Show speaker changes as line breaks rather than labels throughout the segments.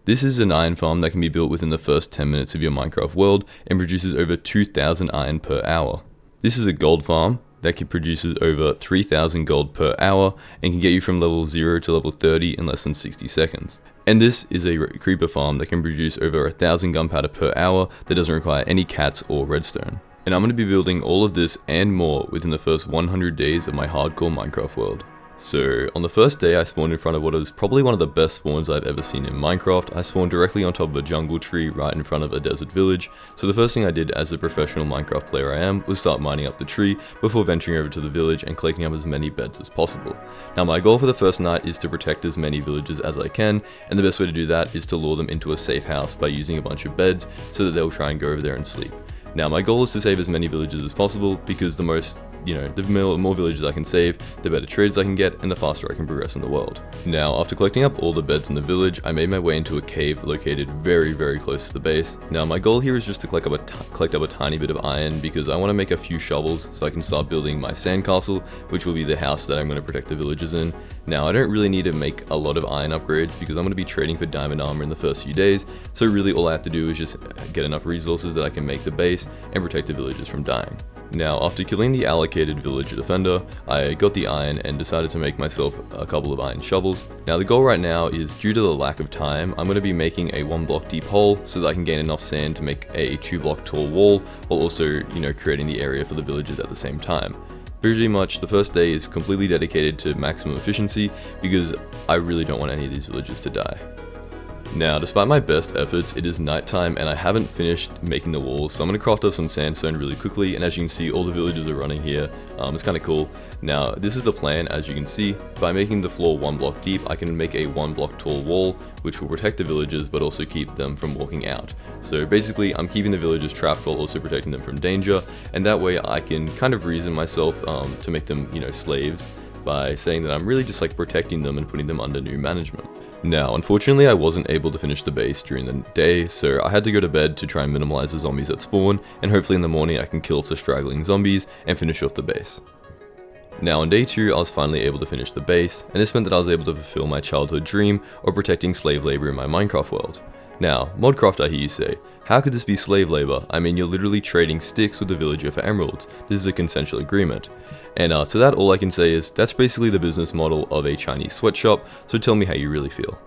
This is an iron farm that can be built within the first 10 minutes of your Minecraft world and produces over 2,000 iron per hour. This is a gold farm that produces over 3,000 gold per hour and can get you from level 0 to level 30 in less than 60 seconds. And this is a creeper farm that can produce over 1,000 gunpowder per hour that doesn't require any cats or redstone. And I'm going to be building all of this and more within the first 100 days of my hardcore Minecraft world. So, on the first day I spawned in front of what is probably one of the best spawns I've ever seen in Minecraft. I spawned directly on top of a jungle tree right in front of a desert village. So the first thing I did as a professional Minecraft player I am was start mining up the tree before venturing over to the village and collecting up as many beds as possible. Now my goal for the first night is to protect as many villages as I can, and the best way to do that is to lure them into a safe house by using a bunch of beds so that they'll try and go over there and sleep. Now my goal is to save as many villages as possible because the more villages I can save, the better trades I can get and the faster I can progress in the world. Now after collecting up all the beds in the village, I made my way into a cave located very close to the base. Now my goal here is just to collect up a tiny bit of iron because I want to make a few shovels so I can start building my sandcastle, which will be the house that I'm going to protect the villagers in. Now I don't really need to make a lot of iron upgrades because I'm going to be trading for diamond armor in the first few days, so really all I have to do is just get enough resources that I can make the base and protect the villagers from dying. Now, after killing the allocated villager defender, I got the iron and decided to make myself a couple of iron shovels. Now, the goal right now is, due to the lack of time, I'm going to be making a 1 block deep hole so that I can gain enough sand to make a 2 block tall wall, while also, creating the area for the villagers at the same time. Pretty much, the first day is completely dedicated to maximum efficiency because I really don't want any of these villagers to die. Now, despite my best efforts, it is nighttime and I haven't finished making the walls, so I'm going to craft up some sandstone really quickly, and as you can see, all the villagers are running here. It's kind of cool. Now, this is the plan. As you can see, by making the floor 1 block deep, I can make a 1 block tall wall, which will protect the villagers, but also keep them from walking out. So basically, I'm keeping the villagers trapped while also protecting them from danger, and that way I can kind of reason myself to make them, slaves, by saying that I'm really just protecting them and putting them under new management. Now, unfortunately, I wasn't able to finish the base during the day, so I had to go to bed to try and minimize the zombies that spawn, and hopefully in the morning I can kill off the straggling zombies and finish off the base. Now, on day 2, I was finally able to finish the base, and this meant that I was able to fulfill my childhood dream of protecting slave labor in my Minecraft world. Now, Modcraft, I hear you say, how could this be slave labor? I mean, you're literally trading sticks with the villager for emeralds. This is a consensual agreement. And to that, all I can say is, that's basically the business model of a Chinese sweatshop, so tell me how you really feel.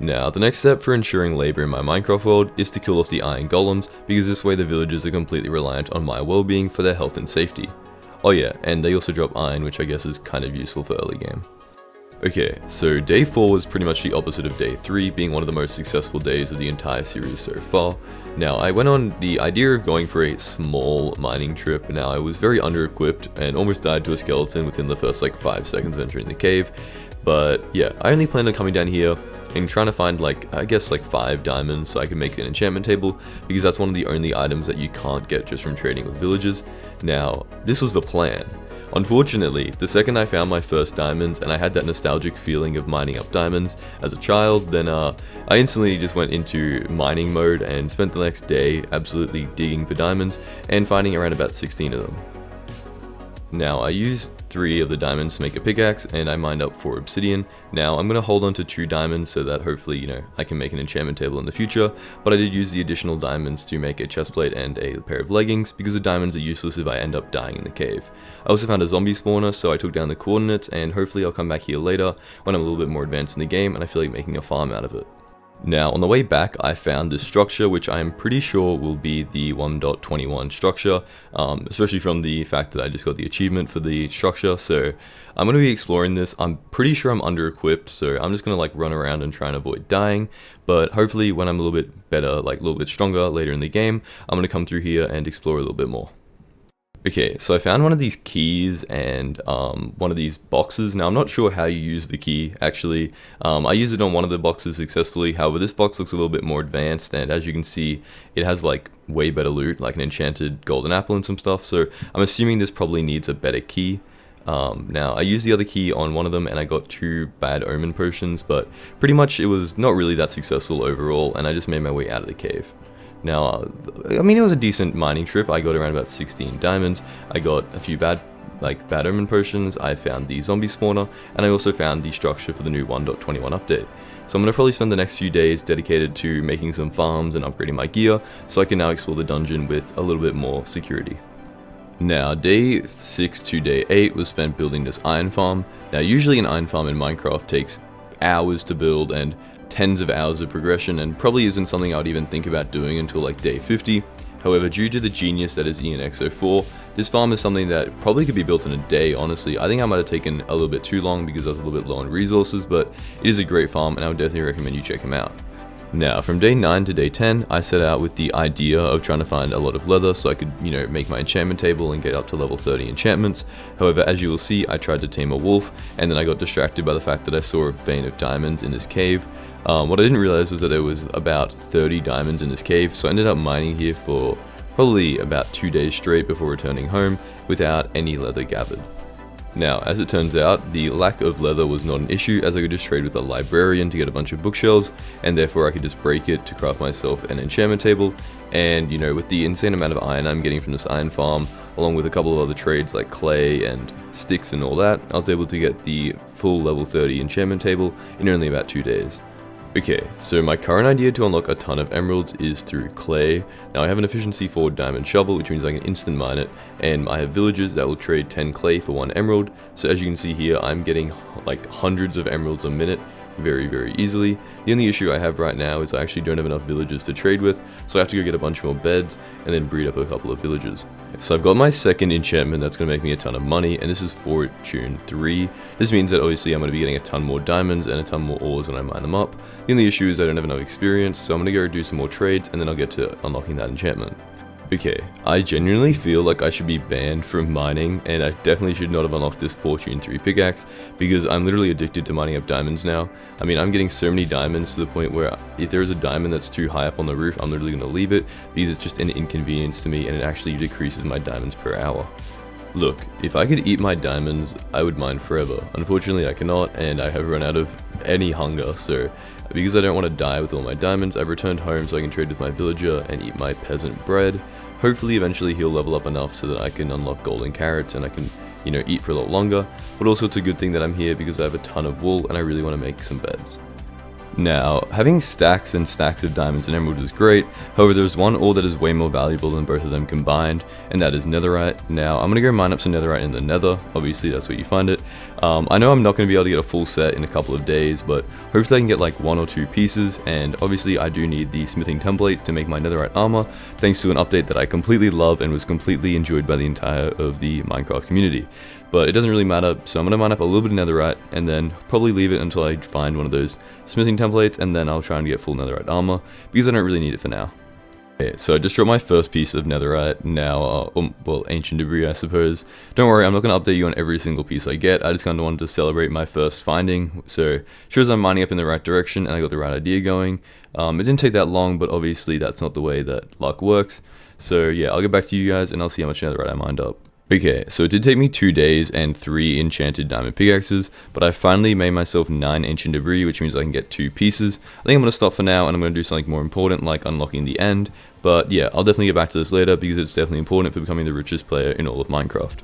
Now, the next step for ensuring labor in my Minecraft world is to kill off the iron golems, because this way the villagers are completely reliant on my well-being for their health and safety. Oh yeah, and they also drop iron, which I guess is kind of useful for early game. Okay, so day 4 was pretty much the opposite of day 3, being one of the most successful days of the entire series so far. Now, I went on the idea of going for a small mining trip. Now, I was very under-equipped and almost died to a skeleton within the first 5 seconds of entering the cave. But yeah, I only planned on coming down here and trying to find 5 diamonds so I can make an enchantment table, because that's one of the only items that you can't get just from trading with villagers. Now, this was the plan. Unfortunately, the second I found my first diamonds and I had that nostalgic feeling of mining up diamonds as a child, then I instantly just went into mining mode and spent the next day absolutely digging for diamonds and finding around about 16 of them. Now, I used 3 of the diamonds to make a pickaxe, and I mined up 4 obsidian. Now, I'm going to hold on to 2 diamonds so that hopefully, I can make an enchantment table in the future, but I did use the additional diamonds to make a chestplate and a pair of leggings, because the diamonds are useless if I end up dying in the cave. I also found a zombie spawner, so I took down the coordinates, and hopefully I'll come back here later when I'm a little bit more advanced in the game and I feel like making a farm out of it. Now, on the way back, I found this structure, which I am pretty sure will be the 1.21 structure, especially from the fact that I just got the achievement for the structure, so I'm going to be exploring this. I'm pretty sure I'm under-equipped, so I'm just going to run around and try and avoid dying, but hopefully when I'm a little bit better, a little bit stronger later in the game, I'm going to come through here and explore a little bit more. Okay, so I found one of these keys and one of these boxes. Now, I'm not sure how you use the key, actually. I used it on one of the boxes successfully. However, this box looks a little bit more advanced, and as you can see, it has way better loot, like an enchanted golden apple and some stuff. So I'm assuming this probably needs a better key. Now, I used the other key on one of them and I got 2 bad omen potions, but pretty much it was not really that successful overall, and I just made my way out of the cave. Now, I mean, it was a decent mining trip. I got around about 16 diamonds. I got a few bad omen potions. I found the zombie spawner, and I also found the structure for the new 1.21 update. So I'm going to probably spend the next few days dedicated to making some farms and upgrading my gear, so I can now explore the dungeon with a little bit more security. Now, day 6 to day 8 was spent building this iron farm. Now, usually an iron farm in Minecraft takes hours to build and tens of hours of progression, and probably isn't something I would even think about doing until like day 50. However, due to the genius that is ENX04, this farm is something that probably could be built in a day, honestly. I think I might have taken a little bit too long because I was a little bit low on resources, but it is a great farm and I would definitely recommend you check him out. Now, from day 9 to day 10, I set out with the idea of trying to find a lot of leather so I could, make my enchantment table and get up to level 30 enchantments. However, as you will see, I tried to tame a wolf, and then I got distracted by the fact that I saw a vein of diamonds in this cave. What I didn't realize was that there was about 30 diamonds in this cave, so I ended up mining here for probably about 2 days straight before returning home without any leather gathered. Now, as it turns out, the lack of leather was not an issue, as I could just trade with a librarian to get a bunch of bookshelves, and therefore I could just break it to craft myself an enchantment table. And with the insane amount of iron I'm getting from this iron farm, along with a couple of other trades like clay and sticks and all that, I was able to get the full level 30 enchantment table in only about 2 days. Okay, so my current idea to unlock a ton of emeralds is through clay. Now I have an efficiency 4 diamond shovel, which means I can instant mine it, and I have villagers that will trade 10 clay for 1 emerald. So as you can see here, I'm getting like hundreds of emeralds a minute very, very easily. The only issue I have right now is I actually don't have enough villagers to trade with, so I have to go get a bunch more beds and then breed up a couple of villagers. So I've got my second enchantment that's going to make me a ton of money, and this is Fortune 3. This means that obviously I'm going to be getting a ton more diamonds and a ton more ores when I mine them up. The only issue is I don't have enough experience, so I'm going to go do some more trades and then I'll get to unlocking that enchantment. Okay, I genuinely feel like I should be banned from mining, and I definitely should not have unlocked this Fortune 3 pickaxe, because I'm literally addicted to mining up diamonds now. I mean, I'm getting so many diamonds to the point where if there is a diamond that's too high up on the roof, I'm literally going to leave it, because it's just an inconvenience to me and it actually decreases my diamonds per hour. Look, if I could eat my diamonds, I would mine forever. Unfortunately, I cannot, and I have run out of any hunger, so because I don't want to die with all my diamonds, I've returned home so I can trade with my villager and eat my peasant bread. Hopefully, eventually he'll level up enough so that I can unlock golden carrots and I can, eat for a lot longer. But also it's a good thing that I'm here because I have a ton of wool and I really want to make some beds. Now, having stacks and stacks of diamonds and emeralds is great, however there's one ore that is way more valuable than both of them combined, and that is netherite. Now, I'm going to go mine up some netherite in the nether, obviously that's where you find it. I know I'm not going to be able to get a full set in a couple of days, but hopefully I can get like 1 or 2 pieces, and obviously I do need the smithing template to make my netherite armor, thanks to an update that I completely love and was completely enjoyed by the entire of the Minecraft community. But it doesn't really matter, so I'm going to mine up a little bit of netherite and then probably leave it until I find one of those smithing templates, and then I'll try and get full netherite armor because I don't really need it for now. Okay, so I just dropped my first piece of netherite now, well, ancient debris I suppose. Don't worry, I'm not going to update you on every single piece I get, I just kind of wanted to celebrate my first finding, so sure as I'm mining up in the right direction and I got the right idea going. It didn't take that long, but obviously that's not the way that luck works. So yeah, I'll get back to you guys and I'll see how much netherite I mined up. Okay, so it did take me 2 days and 3 enchanted diamond pickaxes, but I finally made myself 9 ancient debris, which means I can get 2 pieces. I think I'm going to stop for now and I'm going to do something more important like unlocking the end, but yeah, I'll definitely get back to this later because it's definitely important for becoming the richest player in all of Minecraft.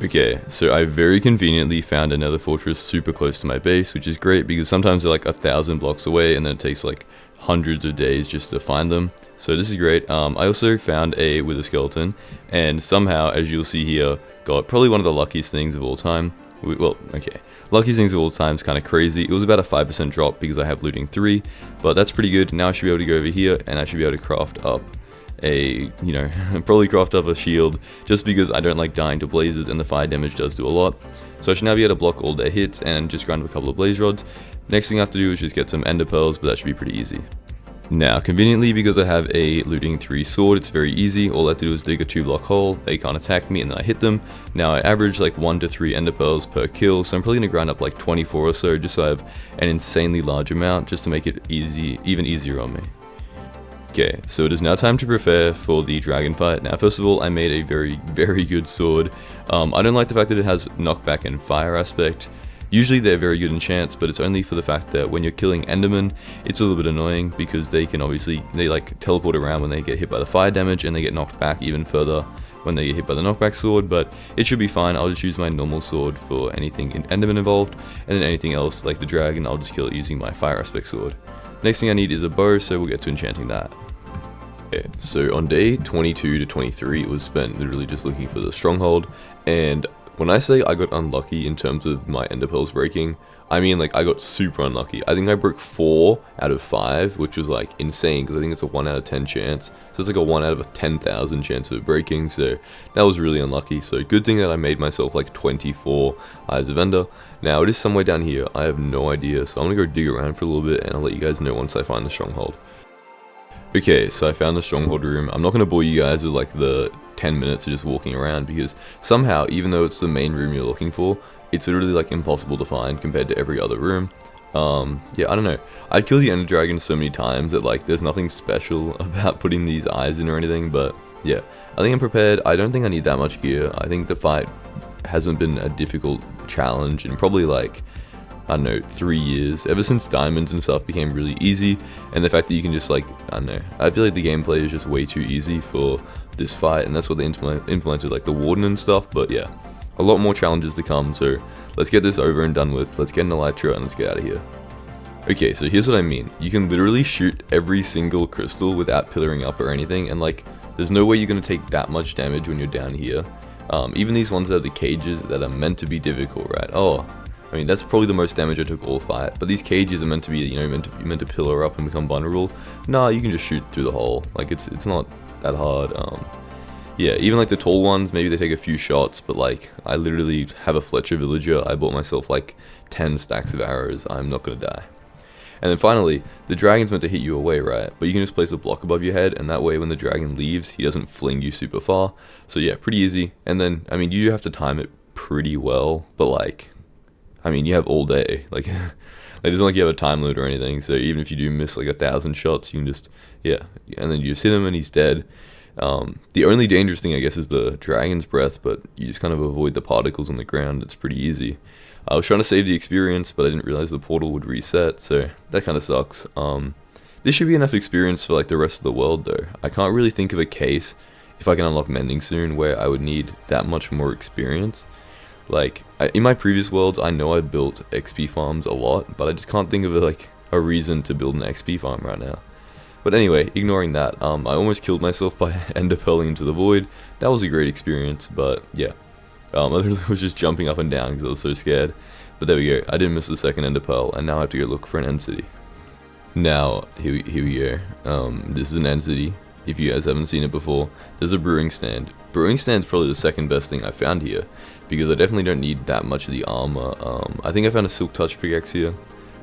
Okay, so I very conveniently found another fortress super close to my base, which is great because sometimes they're like 1,000 blocks away and then it takes like hundreds of days just to find them. So this is great. I also found a wither skeleton, and somehow, as you'll see here, got probably one of the luckiest things of all time. Well, okay, luckiest things of all time is kind of crazy. It was about a 5% drop because I have looting 3, but that's pretty good. Now I should be able to go over here and I should be able to craft up a, probably craft up a shield just because I don't like dying to blazes and the fire damage does do a lot. So I should now be able to block all their hits and just grind up a couple of blaze rods. Next thing I have to do is just get some ender pearls, but that should be pretty easy. Now, conveniently, because I have a looting 3 sword, it's very easy. All I have to do is dig a 2-block hole, they can't attack me, and then I hit them. Now, I average like 1 to 3 ender pearls per kill, so I'm probably going to grind up like 24 or so, just so I have an insanely large amount, just to make it easy, even easier on me. Okay, so it is now time to prepare for the dragon fight. Now, first of all, I made a very, very good sword. I don't like the fact that it has knockback and fire aspect. Usually they're very good enchants, but it's only for the fact that when you're killing Endermen, it's a little bit annoying because they can obviously, they like teleport around when they get hit by the fire damage, and they get knocked back even further when they get hit by the knockback sword, but it should be fine. I'll just use my normal sword for anything in Enderman involved, and then anything else like the dragon, I'll just kill it using my fire aspect sword. Next thing I need is a bow, so we'll get to enchanting that. Okay, so on day 22 to 23, it was spent literally just looking for the stronghold, and when I say I got unlucky in terms of my ender pearls breaking, I mean like I got super unlucky. I think I broke 4 out of 5, which was like insane because I think it's a 1 out of 10 chance. So it's like a 1 out of a 10,000 chance of breaking, so that was really unlucky. So good thing that I made myself like 24 eyes of ender. Now it is somewhere down here, I have no idea, so I'm gonna go dig around for a little bit and I'll let you guys know once I find the stronghold. Okay, so I found the stronghold room. I'm not going to bore you guys with like the 10 minutes of just walking around because somehow, even though it's the main room you're looking for, it's literally like impossible to find compared to every other room. Yeah, I don't know. I'd kill the ender dragon so many times that like there's nothing special about putting these eyes in or anything, but yeah, I think I'm prepared. I don't think I need that much gear. I think the fight hasn't been a difficult challenge in probably like, I don't know, 3 years, ever since diamonds and stuff became really easy, and the fact that you can just like, I don't know, I feel like the gameplay is just way too easy for this fight, and that's what they implemented, like the warden and stuff. But yeah, a lot more challenges to come, so let's get this over and done with. Let's get an elytra and let's get out of here. Okay, so here's what I mean. You can literally shoot every single crystal without pillaring up or anything, and like, there's no way you're going to take that much damage when you're down here. Even these ones that are the cages that are meant to be difficult, right? Oh, I mean, that's probably the most damage I took all fight, but these cages are meant to be, you know, meant to pillar up and become vulnerable. Nah, you can just shoot through the hole. Like, it's not that hard. Yeah, even like the tall ones, maybe they take a few shots, but like, I literally have a Fletcher villager. I bought myself like 10 stacks of arrows. I'm not gonna die. And then finally, the dragon's meant to hit you away, right? But you can just place a block above your head, and that way when the dragon leaves, he doesn't fling you super far. So yeah, pretty easy. And then, I mean, you do have to time it pretty well, but like, I mean, you have all day, like, it isn't like you have a time limit or anything, so even if you do miss like 1,000 shots, you can just, yeah, and then you just hit him and he's dead. The only dangerous thing, I guess, is the dragon's breath, but you just kind of avoid the particles on the ground. It's pretty easy. I was trying to save the experience, but I didn't realize the portal would reset, so that kind of sucks. This should be enough experience for like the rest of the world, though. I can't really think of a case, if I can unlock mending soon, where I would need that much more experience. Like, in my previous worlds, I know I built XP farms a lot, but I just can't think of like a reason to build an XP farm right now. But anyway, ignoring that, I almost killed myself by ender pearling into the void. That was a great experience, but yeah. I literally was just jumping up and down because I was so scared. But there we go, I didn't miss the second ender pearl, and now I have to go look for an end city. Now, here we go. This is an end city. If you guys haven't seen it before, there's a brewing stand. Brewing stand's probably the second best thing I found here, because I definitely don't need that much of the armor. I think I found a silk touch pickaxe here.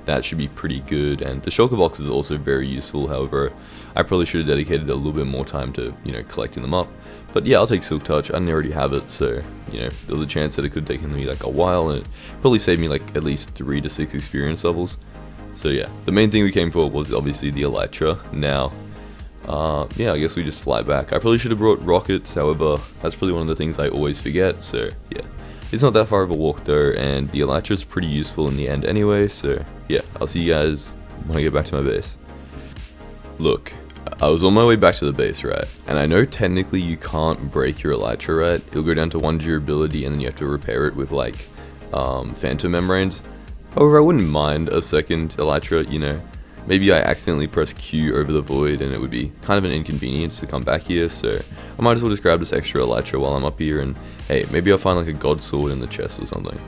That should be pretty good, and the shulker box is also very useful. However, I probably should have dedicated a little bit more time to, you know, collecting them up. But yeah, I'll take silk touch. I didn't already have it, so, you know, there was a chance that it could have taken me like a while, and it probably saved me like at least 3 to 6 experience levels. So yeah, the main thing we came for was obviously the elytra. Now, yeah, I guess we just fly back. I probably should have brought rockets, however, that's probably one of the things I always forget, so yeah. It's not that far of a walk though, and the elytra is pretty useful in the end anyway, so yeah, I'll see you guys when I get back to my base. Look, I was on my way back to the base, right, and I know technically you can't break your elytra, right? It'll go down to 1 durability and then you have to repair it with like, phantom membranes. However, I wouldn't mind a second elytra, you know. Maybe I accidentally press Q over the void and it would be kind of an inconvenience to come back here, so I might as well just grab this extra elytra while I'm up here, and hey, maybe I'll find like a god sword in the chest or something.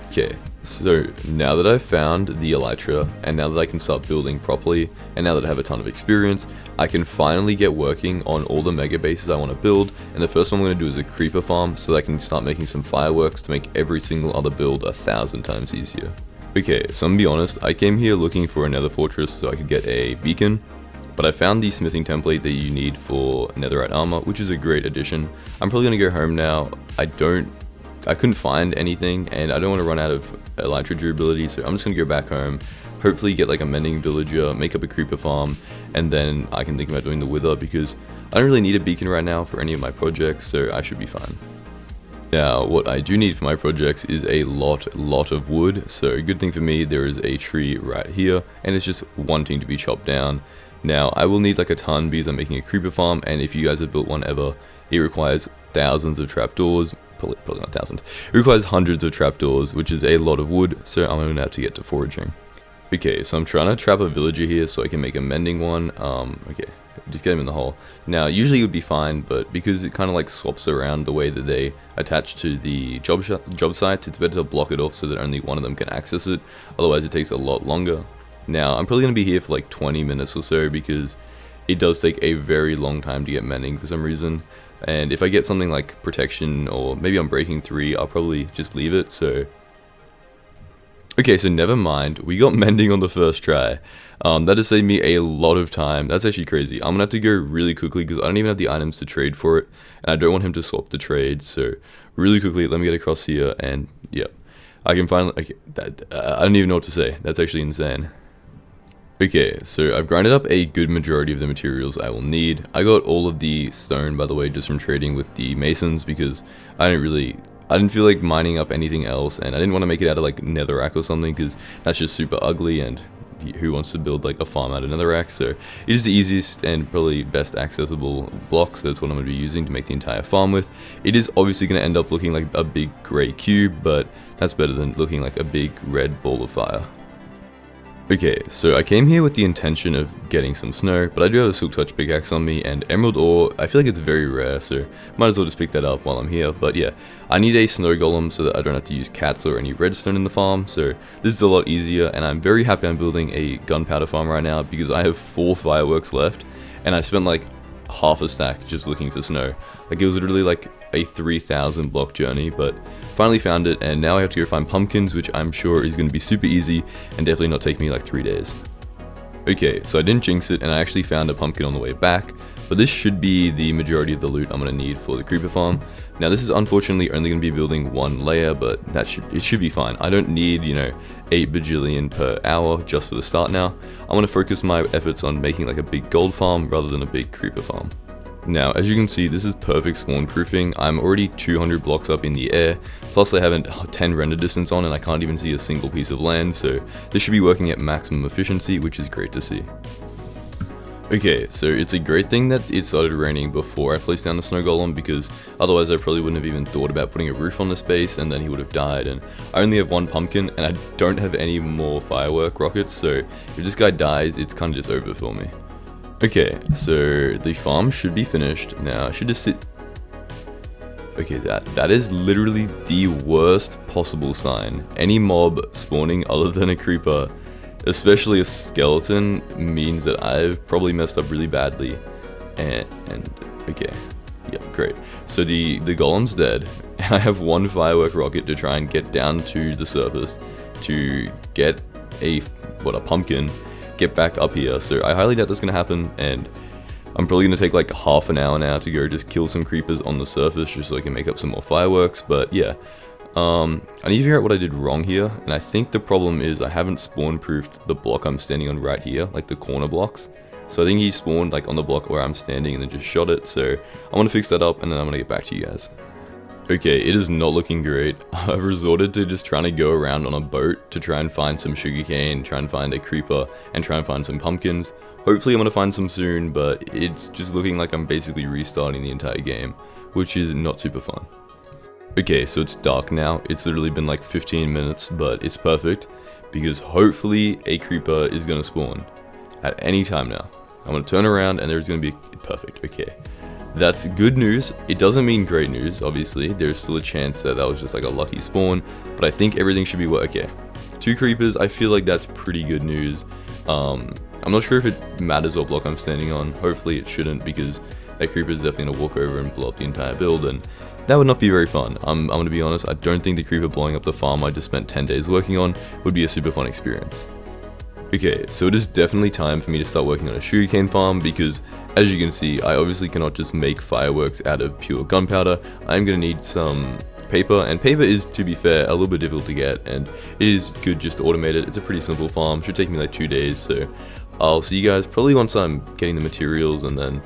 Okay, so now that I've found the elytra, and now that I can start building properly, and now that I have a ton of experience, I can finally get working on all the mega bases I want to build, and the first one I'm going to do is a creeper farm, so that I can start making some fireworks to make every single other build 1,000 times easier. Okay, so I'm gonna be honest, I came here looking for a nether fortress so I could get a beacon, but I found the smithing template that you need for netherite armor, which is a great addition. I'm probably gonna go home now. I couldn't find anything, and I don't want to run out of elytra durability, so I'm just gonna go back home, hopefully get like a mending villager, make up a creeper farm, and then I can think about doing the wither, because I don't really need a beacon right now for any of my projects, so I should be fine. Now, what I do need for my projects is a lot of wood. So a good thing for me, there is a tree right here, and it's just wanting to be chopped down. Now, I will need like a ton because I'm making a creeper farm, and if you guys have built one ever, it requires thousands of trapdoors. Probably not thousands. It requires hundreds of trapdoors, which is a lot of wood, so I'm going to have to get to foraging. Okay, so I'm trying to trap a villager here so I can make a mending one. Okay, just get him in the hole. Now, usually it would be fine, but because it kind of like swaps around the way that they attach to the job sites, it's better to block it off so that only one of them can access it. Otherwise, it takes a lot longer. Now, I'm probably going to be here for like 20 minutes or so because it does take a very long time to get mending for some reason. And if I get something like protection or maybe I'm breaking 3, I'll probably just leave it, so... Okay, so never mind, we got mending on the first try. That has saved me a lot of time. That's actually crazy. I'm gonna have to go really quickly because I don't even have the items to trade for it, and I don't want him to swap the trade. So really quickly, let me get across here, and yeah, I can finally. Okay, I don't even know what to say. That's actually insane. Okay, so I've grinded up a good majority of the materials I will need. I got all of the stone, by the way, just from trading with the masons because I didn't feel like mining up anything else, and I didn't want to make it out of like netherrack or something because that's just super ugly, and who wants to build like a farm out of netherrack? So it is the easiest and probably best accessible block, so that's what I'm going to be using to make the entire farm with. It is obviously going to end up looking like a big grey cube, but that's better than looking like a big red ball of fire. Okay, so I came here with the intention of getting some snow, but I do have a silk touch pickaxe on me, and emerald ore, I feel like it's very rare, so might as well just pick that up while I'm here. But yeah, I need a snow golem so that I don't have to use cats or any redstone in the farm, so this is a lot easier, and I'm very happy I'm building a gunpowder farm right now because I have 4 fireworks left, and I spent like half a stack just looking for snow. Like, it was literally like a 3,000 block journey, but finally found it, and now I have to go find pumpkins, which I'm sure is going to be super easy and definitely not take me like 3 days. Okay, so I didn't jinx it, and I actually found a pumpkin on the way back, but this should be the majority of the loot I'm going to need for the creeper farm. Now, this is unfortunately only going to be building 1 layer, but it should be fine. I don't need, 8 bajillion per hour just for the start now. I want to focus my efforts on making like a big gold farm rather than a big creeper farm. Now, as you can see, this is perfect spawn proofing. I'm already 200 blocks up in the air, plus I have a 10 render distance on and I can't even see a single piece of land, so this should be working at maximum efficiency, which is great to see. Okay, so it's a great thing that it started raining before I placed down the snow golem, because otherwise I probably wouldn't have even thought about putting a roof on this base, and then he would have died. And I only have 1 pumpkin, and I don't have any more firework rockets, so if this guy dies, it's kind of just over for me. Okay, so the farm should be finished. Now, I should just sit... Okay, that is literally the worst possible sign. Any mob spawning other than a creeper, especially a skeleton, means that I've probably messed up really badly. And okay, yep, great. So the golem's dead, and I have 1 firework rocket to try and get down to the surface to get a pumpkin, get back up here. So I highly doubt that's gonna happen, and I'm probably gonna take like half an hour now to go just kill some creepers on the surface just so I can make up some more fireworks. But yeah, I need to figure out what I did wrong here, and I think the problem is I haven't spawn proofed the block I'm standing on right here, like the corner blocks. So I think he spawned like on the block where I'm standing and then just shot it. So I want to fix that up, and then I'm gonna get back to you guys. Okay, it is not looking great. I've resorted to just trying to go around on a boat to try and find some sugarcane, try and find a creeper, and try and find some pumpkins. Hopefully I'm going to find some soon, but it's just looking like I'm basically restarting the entire game, which is not super fun. Okay, so it's dark now. It's literally been like 15 minutes, but it's perfect, because hopefully a creeper is going to spawn at any time now. I'm going to turn around and there's going to be perfect. Okay. That's good news. It doesn't mean great news, obviously. There's still a chance that was just like a lucky spawn, but I think everything should be okay. 2 creepers, I feel like that's pretty good news. I'm not sure if it matters what block I'm standing on. Hopefully it shouldn't, because that creeper is definitely going to walk over and blow up the entire build, and that would not be very fun. I'm going to be honest, I don't think the creeper blowing up the farm I just spent 10 days working on would be a super fun experience. Okay, so it is definitely time for me to start working on a sugarcane farm, because as you can see, I obviously cannot just make fireworks out of pure gunpowder. I'm going to need some paper, and paper is, to be fair, a little bit difficult to get, and it is good just to automate it. It's a pretty simple farm, should take me like 2 days, so I'll see you guys probably once I'm getting the materials, and then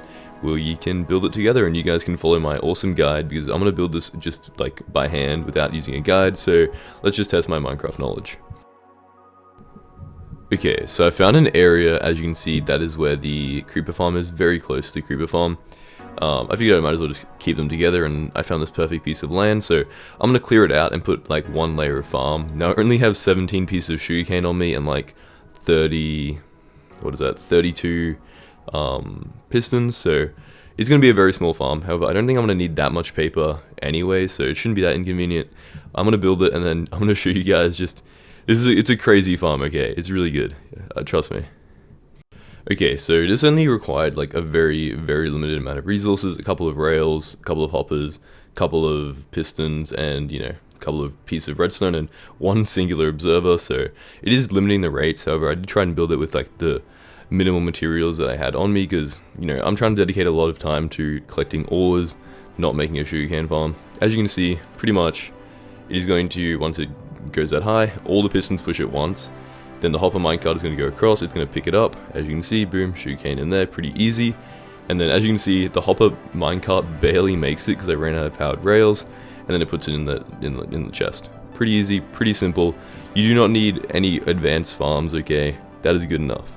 we can build it together, and you guys can follow my awesome guide, because I'm going to build this just like by hand without using a guide. So let's just test my Minecraft knowledge. Okay, so I found an area, as you can see, that is where the creeper farm is, very close to the creeper farm. I figured I might as well just keep them together, and I found this perfect piece of land, so I'm going to clear it out and put like one layer of farm. Now I only have 17 pieces of sugarcane on me and like 32 pistons, so it's going to be a very small farm. However, I don't think I'm going to need that much paper anyway, so it shouldn't be that inconvenient. I'm going to build it, and then I'm going to show you guys just, it's a crazy farm, okay? It's really good, trust me. Okay, so this only required like a very limited amount of resources, a couple of rails, a couple of hoppers, a couple of pistons, and a couple of pieces of redstone and one singular observer. So it is limiting the rates. However, I did try and build it with like the minimal materials that I had on me, because I'm trying to dedicate a lot of time to collecting ores, not making a sugarcane farm. As you can see, pretty much it is going to, once it goes that high, all the pistons push it once. Then the hopper minecart is going to go across, it's going to pick it up. As you can see, boom, sugarcane in there, pretty easy. And then as you can see, the hopper minecart barely makes it because I ran out of powered rails, and then it puts it in the chest. Pretty easy, pretty simple. You do not need any advanced farms, okay? That is good enough.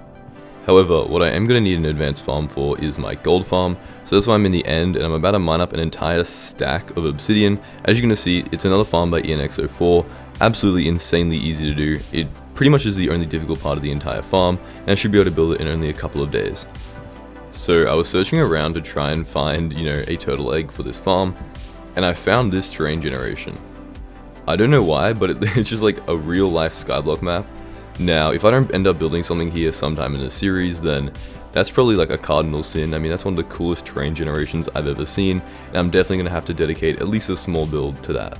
However, what I am going to need an advanced farm for is my gold farm. So that's why I'm in the end, and I'm about to mine up an entire stack of obsidian. As you're going to see, it's another farm by ENX04. Absolutely insanely easy to do. It pretty much is the only difficult part of the entire farm, and I should be able to build it in only a couple of days. So I was searching around to try and find, a turtle egg for this farm, and I found this terrain generation. I don't know why, but it's just like a real life skyblock map. Now, if I don't end up building something here sometime in the series, then that's probably like a cardinal sin. I mean, that's one of the coolest terrain generations I've ever seen, and I'm definitely going to have to dedicate at least a small build to that.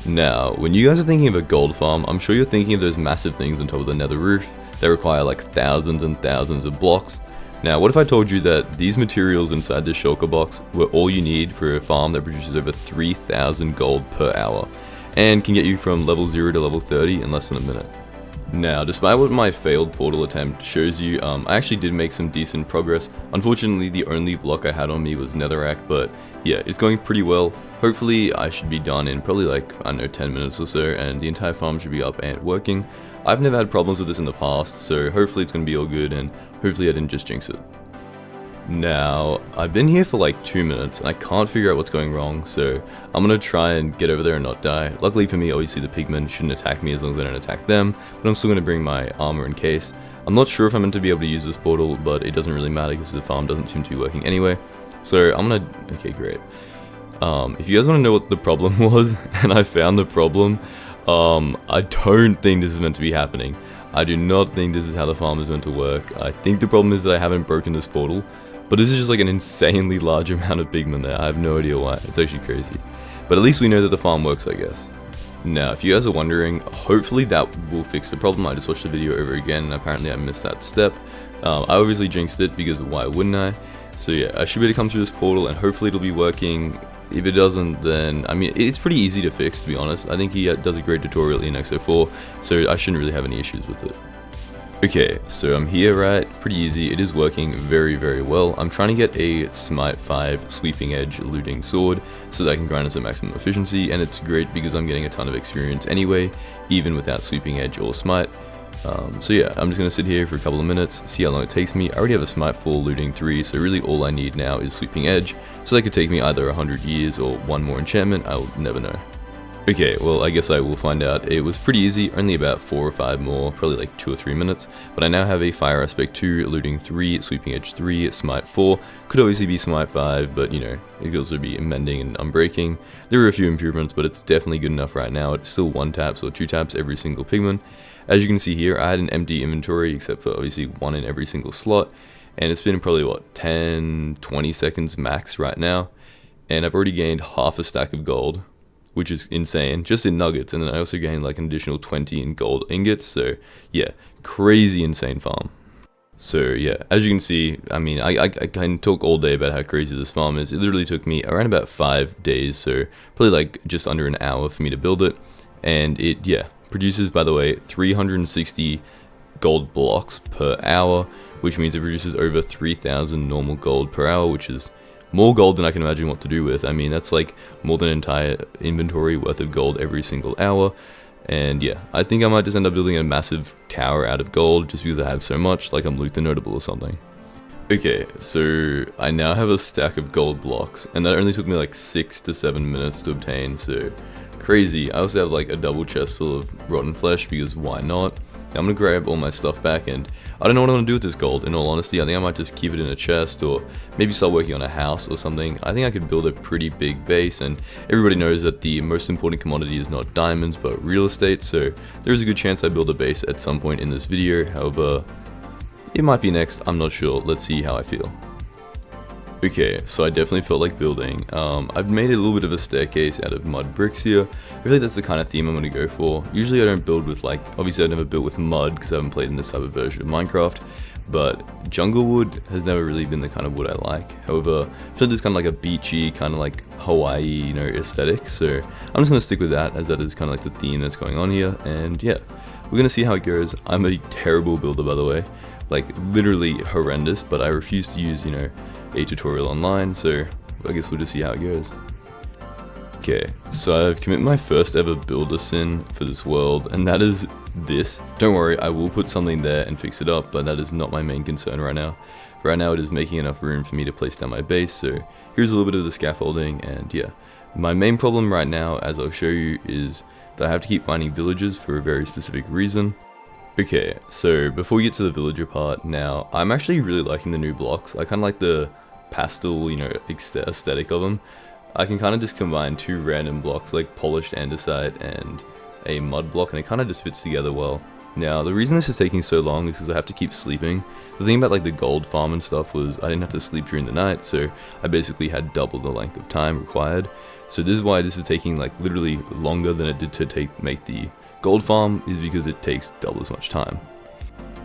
Now, when you guys are thinking of a gold farm, I'm sure you're thinking of those massive things on top of the nether roof that require like thousands and thousands of blocks. Now, what if I told you that these materials inside this shulker box were all you need for a farm that produces over 3,000 gold per hour, and can get you from level 0 to level 30 in less than a minute? Now, despite what my failed portal attempt shows you, I actually did make some decent progress. Unfortunately, the only block I had on me was netherrack, but yeah, it's going pretty well. Hopefully, I should be done in probably like, I don't know, 10 minutes or so, and the entire farm should be up and working. I've never had problems with this in the past, so hopefully it's going to be all good, and hopefully I didn't just jinx it. Now, I've been here for like 2 minutes, and I can't figure out what's going wrong, so I'm going to try and get over there and not die. Luckily for me, obviously the pigmen shouldn't attack me as long as I don't attack them, but I'm still going to bring my armor in case. I'm not sure if I'm meant to be able to use this portal, but it doesn't really matter because the farm doesn't seem to be working anyway. So I'm going to... okay, great. If you guys want to know what the problem was, and I found the problem, I don't think this is meant to be happening. I do not think this is how the farm is meant to work. I think the problem is that I haven't broken this portal. But this is just like an insanely large amount of pigmen there. I have no idea why. It's actually crazy. But at least we know that the farm works, I guess. Now, if you guys are wondering, hopefully that will fix the problem. I just watched the video over again, and apparently I missed that step. I obviously jinxed it, because why wouldn't I? So yeah, I should be able to come through this portal, and hopefully it'll be working. If it doesn't, then, I mean, it's pretty easy to fix, to be honest. I think he does a great tutorial in X04, so I shouldn't really have any issues with it. Okay, so I'm here, right? Pretty easy. It is working very well. I'm trying to get a Smite 5 Sweeping Edge looting sword so that I can grind us at maximum efficiency, and it's great because I'm getting a ton of experience anyway, even without Sweeping Edge or Smite. So yeah, I'm just going to sit here for a couple of minutes, see how long it takes me. I already have a Smite 4 looting 3, so really all I need now is Sweeping Edge, so that could take me either 100 years or one more enchantment. I'll never know. Okay, well, I guess I will find out. It was pretty easy, only about 4 or 5 more, probably like 2 or 3 minutes, but I now have a Fire Aspect 2, Looting 3, Sweeping Edge 3, Smite 4, could obviously be Smite 5, but it could also be Mending and Unbreaking. There are a few improvements, but it's definitely good enough right now. It's still 1 taps or 2 taps every single pigment. As you can see here, I had an empty inventory, except for obviously 1 in every single slot, and it's been probably, what, 10, 20 seconds max right now, and I've already gained half a stack of gold, which is insane, just in nuggets, and then I also gained like an additional 20 in gold ingots, so yeah, crazy insane farm. So yeah, as you can see, I mean, I can talk all day about how crazy this farm is. It literally took me around about 5 days, so probably like just under an hour for me to build it, and it, yeah, produces, by the way, 360 gold blocks per hour, which means it produces over 3,000 normal gold per hour, which is more gold than I can imagine what to do with. I mean, that's like more than an entire inventory worth of gold every single hour. And yeah, I think I might just end up building a massive tower out of gold just because I have so much, like I'm TheNoteable or something. Okay, so I now have a stack of gold blocks, and that only took me like 6 to 7 minutes to obtain, so crazy. I also have like a double chest full of rotten flesh, because why not? Now I'm gonna grab all my stuff back, and I don't know what I'm gonna do with this gold. In all honesty, I think I might just keep it in a chest, or maybe start working on a house or something. I think I could build a pretty big base, and everybody knows that the most important commodity is not diamonds, but real estate, so there's a good chance I build a base at some point in this video. However, it might be next, I'm not sure. Let's see how I feel. Okay, so I definitely felt like building. I've made a little bit of a staircase out of mud bricks here. I feel like that's the kind of theme I'm going to go for. Usually I don't build with like, obviously I've never built with mud because I haven't played in this type of version of Minecraft, but jungle wood has never really been the kind of wood I like. However, I feel like this kind of like a beachy, kind of like Hawaii, you know, aesthetic, so I'm just going to stick with that, as that is kind of like the theme that's going on here, and yeah, we're going to see how it goes. I'm a terrible builder, by the way. Like literally horrendous, but I refuse to use, you know, a tutorial online, so I guess we'll just see how it goes. Okay, so I've committed my first ever builder sin for this world, and that is this. Don't worry, I will put something there and fix it up, but that is not my main concern right now. Right now it is making enough room for me to place down my base, so here's a little bit of the scaffolding, and yeah. My main problem right now, as I'll show you, is that I have to keep finding villagers for a very specific reason. Okay, so before we get to the villager part, now, I'm actually really liking the new blocks. I kind of like the pastel, you know, aesthetic of them. I can kind of just combine two random blocks, like polished andesite and a mud block, and it kind of just fits together well. Now, the reason this is taking so long is because I have to keep sleeping. The thing about like the gold farm and stuff was I didn't have to sleep during the night, so I basically had double the length of time required. So this is why this is taking like literally longer than it did to make the gold farm, is because it takes double as much time.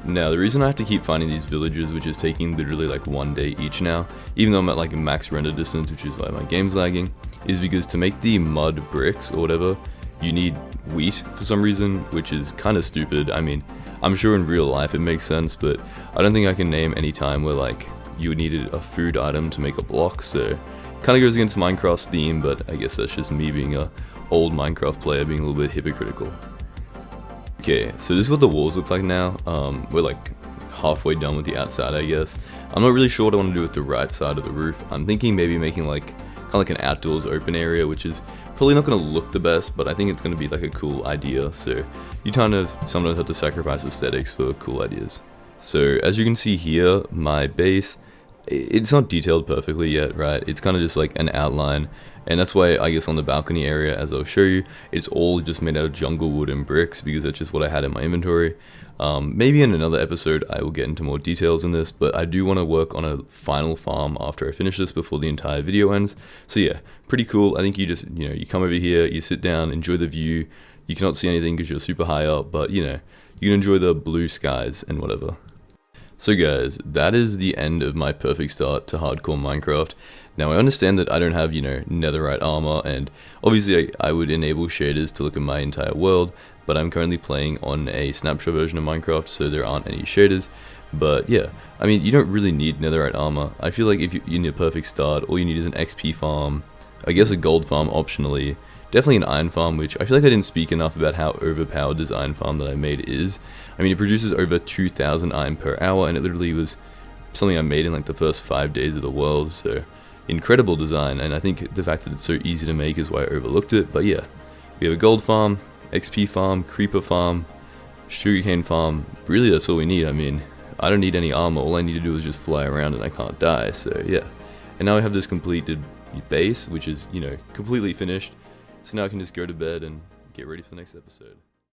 Now, the reason I have to keep finding these villagers, which is taking literally like 1 day each now, even though I'm at like a max render distance, which is why my game's lagging, is because to make the mud bricks or whatever, you need wheat for some reason, which is kind of stupid. I mean, I'm sure in real life it makes sense, but I don't think I can name any time where like you needed a food item to make a block, so kind of goes against Minecraft's theme, but I guess that's just me being a old Minecraft player being a little bit hypocritical. Okay, so this is what the walls look like now. We're like halfway done with the outside, I guess. I'm not really sure what I want to do with the right side of the roof. I'm thinking maybe making like kind of like an outdoors open area, which is probably not going to look the best, but I think it's going to be like a cool idea. So you kind of sometimes have to sacrifice aesthetics for cool ideas. So as you can see here, my base, it's not detailed perfectly yet, right? It's kind of just like an outline. And that's why I guess on the balcony area, as I'll show you, it's all just made out of jungle wood and bricks, because that's just what I had in my inventory. Maybe in another episode I will get into more details in this, but I do want to work on a final farm after I finish this before the entire video ends. So yeah, pretty cool. I think you just, you know, you come over here, you sit down, enjoy the view. You cannot see anything because you're super high up, but you know, you can enjoy the blue skies and whatever. So guys, that is the end of my perfect start to hardcore Minecraft. Now I understand that I don't have, you know, netherite armor, and obviously I would enable shaders to look at my entire world, but I'm currently playing on a snapshot version of Minecraft, so there aren't any shaders. But yeah, I mean, you don't really need netherite armor. I feel like if you need a perfect start, all you need is an XP farm, I guess a gold farm optionally, definitely an iron farm, which I feel like I didn't speak enough about how overpowered this iron farm that I made is. I mean, it produces over 2,000 iron per hour, and it literally was something I made in like the first 5 days of the world, so incredible design. And I think the fact that it's so easy to make is why I overlooked it. But yeah, we have a gold farm, XP farm, creeper farm, sugarcane farm. Really, that's all we need. I mean, I don't need any armor. All I need to do is just fly around and I can't die, so yeah. And now I have this completed base, which is, you know, completely finished. So now I can just go to bed and get ready for the next episode.